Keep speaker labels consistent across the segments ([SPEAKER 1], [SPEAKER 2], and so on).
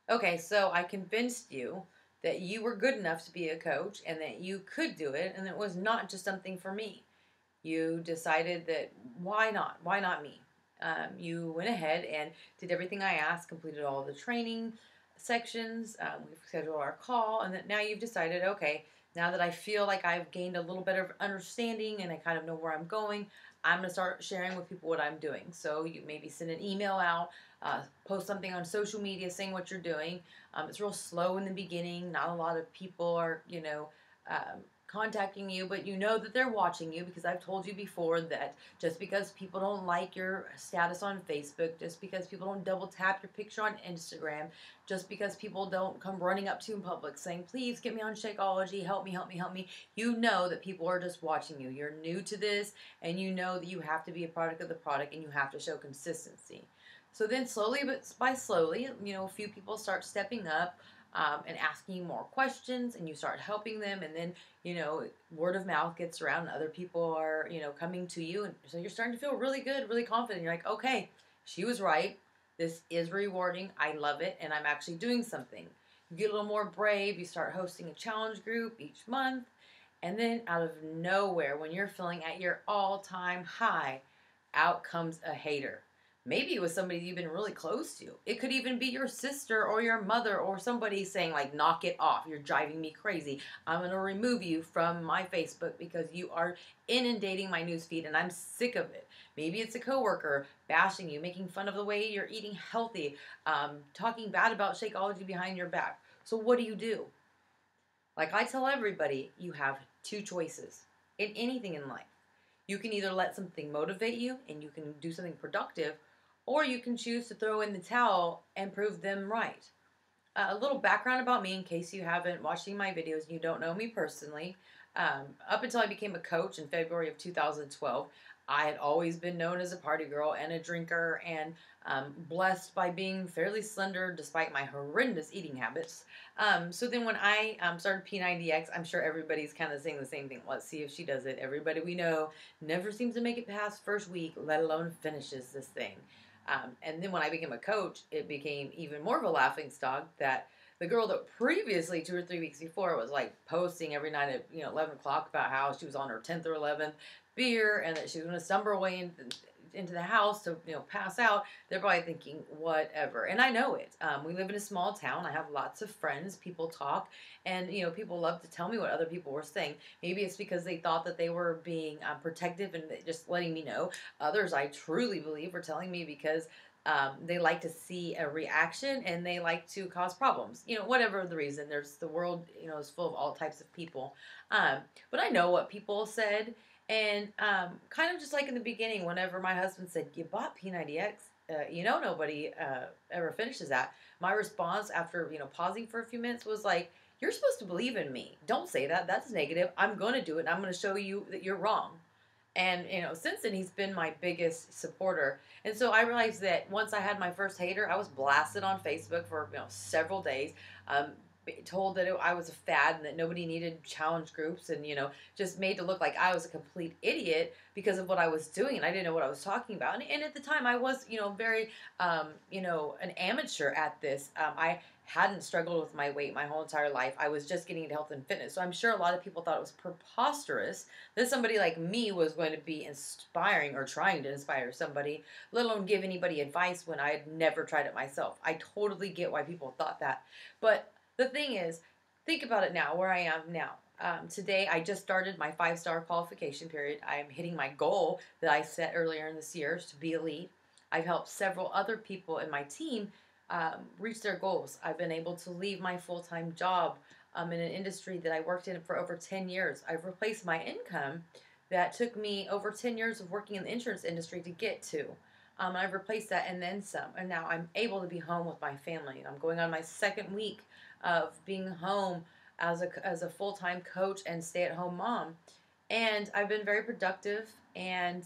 [SPEAKER 1] Okay, so I convinced you that you were good enough to be a coach and that you could do it and it was not just something for me. You decided that why not? Why not me? You went ahead and did everything I asked, completed all the training sections. We've scheduled our call, and that now you've decided, okay, now that I feel like I've gained a little bit of understanding and I kind of know where I'm going, I'm going to start sharing with people what I'm doing. So you maybe send an email out, post something on social media saying what you're doing. It's real slow in the beginning. Not a lot of people are, contacting you, but you know that they're watching you because I've told you before that just because people don't like your status on Facebook, just because people don't double tap your picture on Instagram, just because people don't come running up to you in public saying, please get me on Shakeology, help me, help me, help me, you know that people are just watching you. You're new to this, and you know that you have to be a product of the product and you have to show consistency. So then slowly but by slowly, a few people start stepping up and asking you more questions, and you start helping them, and then word of mouth gets around, and other people are coming to you, and so you're starting to feel really good, really confident. You're like, okay, she was right. This is rewarding. I love it, and I'm actually doing something. You get a little more brave. You start hosting a challenge group each month, and then out of nowhere, when you're feeling at your all-time high, out comes a hater. Maybe it was somebody you've been really close to. It could even be your sister or your mother or somebody saying, like, knock it off. You're driving me crazy. I'm going to remove you from my Facebook because you are inundating my newsfeed and I'm sick of it. Maybe it's a coworker bashing you, making fun of the way you're eating healthy, talking bad about Shakeology behind your back. So what do? Like I tell everybody, you have two choices in anything in life. You can either let something motivate you and you can do something productive, or you can choose to throw in the towel and prove them right. A little background about me in case you haven't watched any of my videos and you don't know me personally. Up until I became a coach in February of 2012, I had always been known as a party girl and a drinker, and blessed by being fairly slender despite my horrendous eating habits. So then when I started P90X, I'm sure everybody's kind of saying the same thing. Let's see if she does it. Everybody we know never seems to make it past first week, let alone finishes this thing. And then when I became a coach, it became even more of a laughing stock that the girl that previously 2 or 3 weeks before was like posting every night at 11 o'clock about how she was on her 10th or 11th beer and that she was going to stumble away into the house to pass out. They're probably thinking whatever, and I know it. We live in a small town. I have lots of friends. People talk, and people love to tell me what other people were saying. Maybe it's because they thought that they were being protective and just letting me know. Others, I truly believe, were telling me because they like to see a reaction and they like to cause problems. Whatever the reason. There's the world, is full of all types of people. Um, but I know what people said, and kind of just like in the beginning, whenever my husband said, "You bought P90X," nobody ever finishes that. My response after pausing for a few minutes was like, "You're supposed to believe in me. Don't say that. That's negative. I'm going to do it. And I'm going to show you that you're wrong." And since then he's been my biggest supporter. And so I realized that once I had my first hater, I was blasted on Facebook for several days, told that I was a fad and that nobody needed challenge groups, and just made to look like I was a complete idiot because of what I was doing, and I didn't know what I was talking about. And at the time, I was very an amateur at this. I hadn't struggled with my weight my whole entire life. I was just getting into health and fitness. So I'm sure a lot of people thought it was preposterous that somebody like me was going to be inspiring or trying to inspire somebody, let alone give anybody advice when I had never tried it myself. I totally get why people thought that. But the thing is, think about it now, where I am now. Today, I just started my 5-star qualification period. I'm hitting my goal that I set earlier in this year to be elite. I've helped several other people in my team reach their goals. I've been able to leave my full-time job in an industry that I worked in for over 10 years. I've replaced my income that took me over 10 years of working in the insurance industry to get to. I've replaced that and then some. And now I'm able to be home with my family. I'm going on my second week of being home as a full-time coach and stay-at-home mom. And I've been very productive, and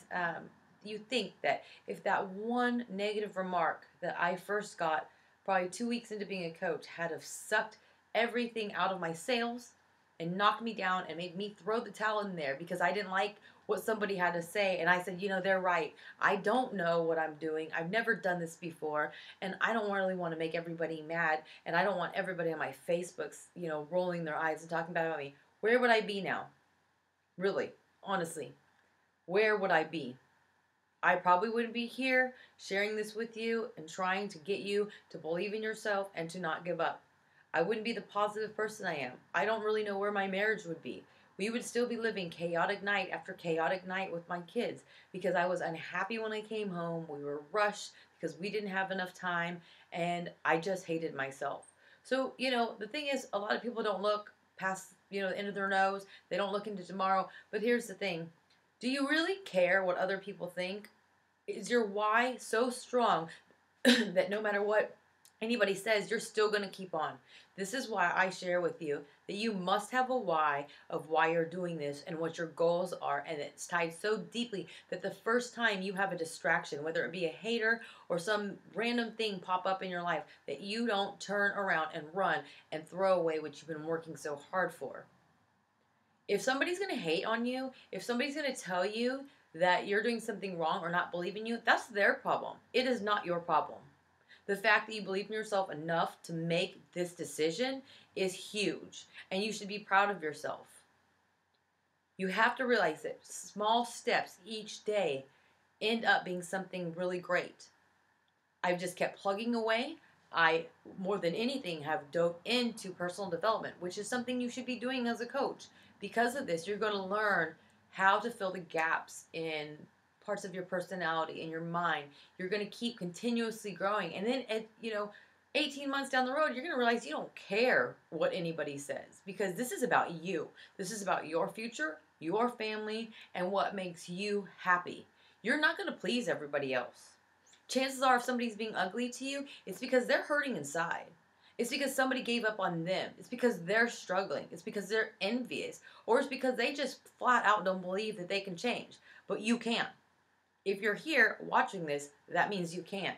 [SPEAKER 1] you think that if that one negative remark that I first got probably 2 weeks into being a coach had have sucked everything out of my sales and knocked me down and made me throw the towel in there because I didn't like what somebody had to say, and I said, you know, they're right. I don't know what I'm doing. I've never done this before, and I don't really want to make everybody mad, and I don't want everybody on my Facebooks, you know, rolling their eyes and talking bad about me. Where would I be now? Really, honestly, where would I be? I probably wouldn't be here sharing this with you and trying to get you to believe in yourself and to not give up. I wouldn't be the positive person I am. I don't really know where my marriage would be. We would still be living chaotic night after chaotic night with my kids because I was unhappy when I came home. We were rushed because we didn't have enough time, and I just hated myself. So, you know, the thing is, a lot of people don't look past, you know, the end of their nose. They don't look into tomorrow. But here's the thing. Do you really care what other people think? Is your why so strong that no matter what anybody says, you're still going to keep on? This is why I share with you that you must have a why of why you're doing this and what your goals are, and it's tied so deeply that the first time you have a distraction, whether it be a hater or some random thing pop up in your life, that you don't turn around and run and throw away what you've been working so hard for. If somebody's going to hate on you, if somebody's going to tell you that you're doing something wrong or not believe in you, that's their problem. It is not your problem. The fact that you believe in yourself enough to make this decision is huge, and you should be proud of yourself. You have to realize that small steps each day end up being something really great. I've just kept plugging away. I, more than anything, have dove into personal development, which is something you should be doing as a coach. Because of this, you're going to learn how to fill the gaps in parts of your personality and your mind. You're going to keep continuously growing. And then, 18 months down the road, you're going to realize you don't care what anybody says, because this is about you. This is about your future, your family, and what makes you happy. You're not going to please everybody else. Chances are, if somebody's being ugly to you, it's because they're hurting inside. It's because somebody gave up on them. It's because they're struggling. It's because they're envious. Or it's because they just flat out don't believe that they can change. But you can. If you're here watching this, that means you can.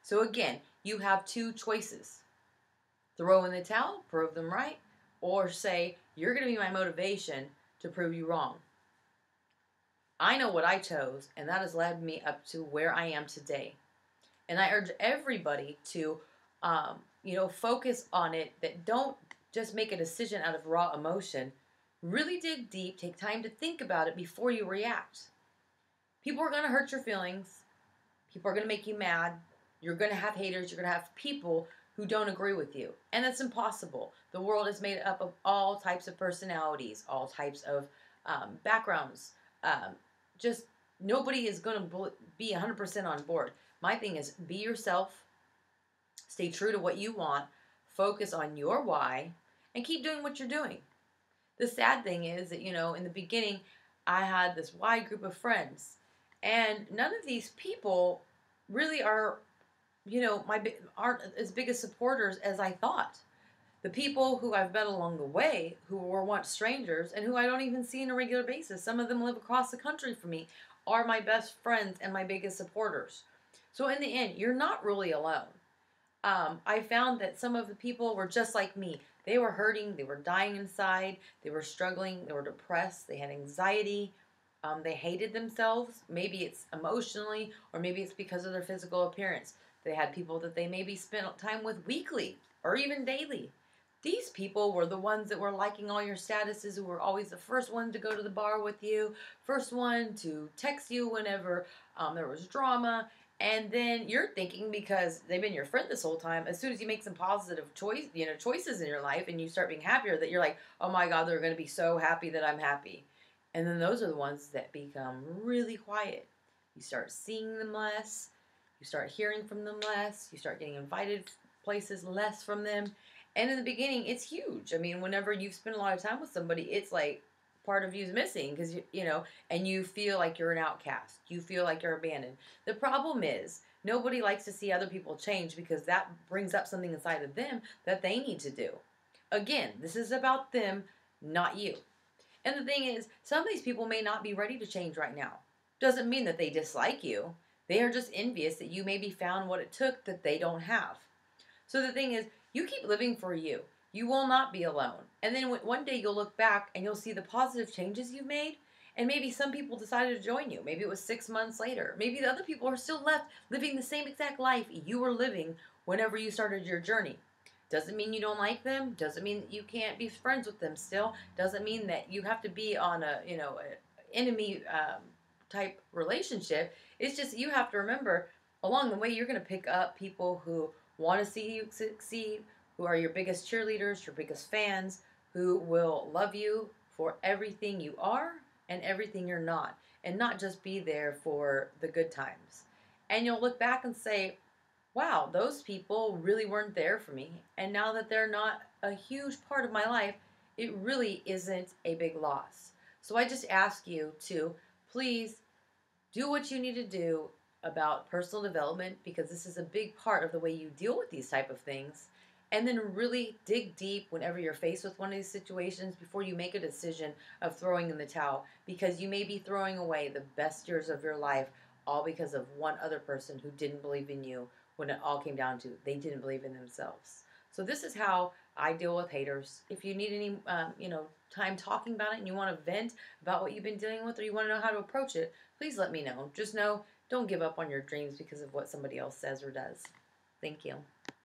[SPEAKER 1] So again, you have two choices. Throw in the towel, prove them right, or say, you're going to be my motivation to prove you wrong. I know what I chose, and that has led me up to where I am today. And I urge everybody to, focus on it, that don't just make a decision out of raw emotion. Really dig deep, take time to think about it before you react. People are going to hurt your feelings. People are going to make you mad. You're going to have haters. You're going to have people who don't agree with you. And that's impossible. The world is made up of all types of personalities, all types of backgrounds. Just nobody is going to be 100% on board. My thing is, be yourself. Stay true to what you want. Focus on your why. And keep doing what you're doing. The sad thing is that, in the beginning, I had this wide group of friends. And none of these people really are, aren't as big as supporters as I thought. The people who I've met along the way, who were once strangers and who I don't even see on a regular basis, some of them live across the country from me, are my best friends and my biggest supporters. So in the end, you're not really alone. I found that some of the people were just like me. They were hurting, they were dying inside, they were struggling, they were depressed, they had anxiety, they hated themselves. Maybe it's emotionally, or maybe it's because of their physical appearance. They had people that they maybe spent time with weekly or even daily. These people were the ones that were liking all your statuses, who were always the first one to go to the bar with you, first one to text you whenever there was drama. And then you're thinking, because they've been your friend this whole time, as soon as you make some positive choices in your life and you start being happier, that you're like, oh my God, they're going to be so happy that I'm happy. And then those are the ones that become really quiet. You start seeing them less. You start hearing from them less. You start getting invited places less from them. And in the beginning, it's huge. I mean, whenever you've spent a lot of time with somebody, it's like part of you is missing, because, and you feel like you're an outcast. You feel like you're abandoned. The problem is, nobody likes to see other people change, because that brings up something inside of them that they need to do. Again, this is about them, not you. And the thing is, some of these people may not be ready to change right now. Doesn't mean that they dislike you. They are just envious that you maybe found what it took that they don't have. So the thing is, you keep living for you. You will not be alone. And then one day you'll look back and you'll see the positive changes you've made, And maybe some people decided to join you. Maybe it was 6 months later. Maybe the other people are still left living the same exact life you were living whenever you started your journey. Doesn't mean you don't like them. Doesn't mean that you can't be friends with them still. Doesn't mean that you have to be on a enemy type relationship. It's just you have to remember along the way you're going to pick up people who want to see you succeed, who are your biggest cheerleaders, your biggest fans, who will love you for everything you are and everything you're not, and not just be there for the good times. And you'll look back and say, wow, those people really weren't there for me. And now that they're not a huge part of my life, it really isn't a big loss. So I just ask you to please do what you need to do about personal development, because this is a big part of the way you deal with these type of things. And then really dig deep whenever you're faced with one of these situations before you make a decision of throwing in the towel, because you may be throwing away the best years of your life all because of one other person who didn't believe in you when it all came down to they didn't believe in themselves. So this is how I deal with haters. If you need any time talking about it and you want to vent about what you've been dealing with, or you want to know how to approach it, please let me know. Just know, don't give up on your dreams because of what somebody else says or does. Thank you.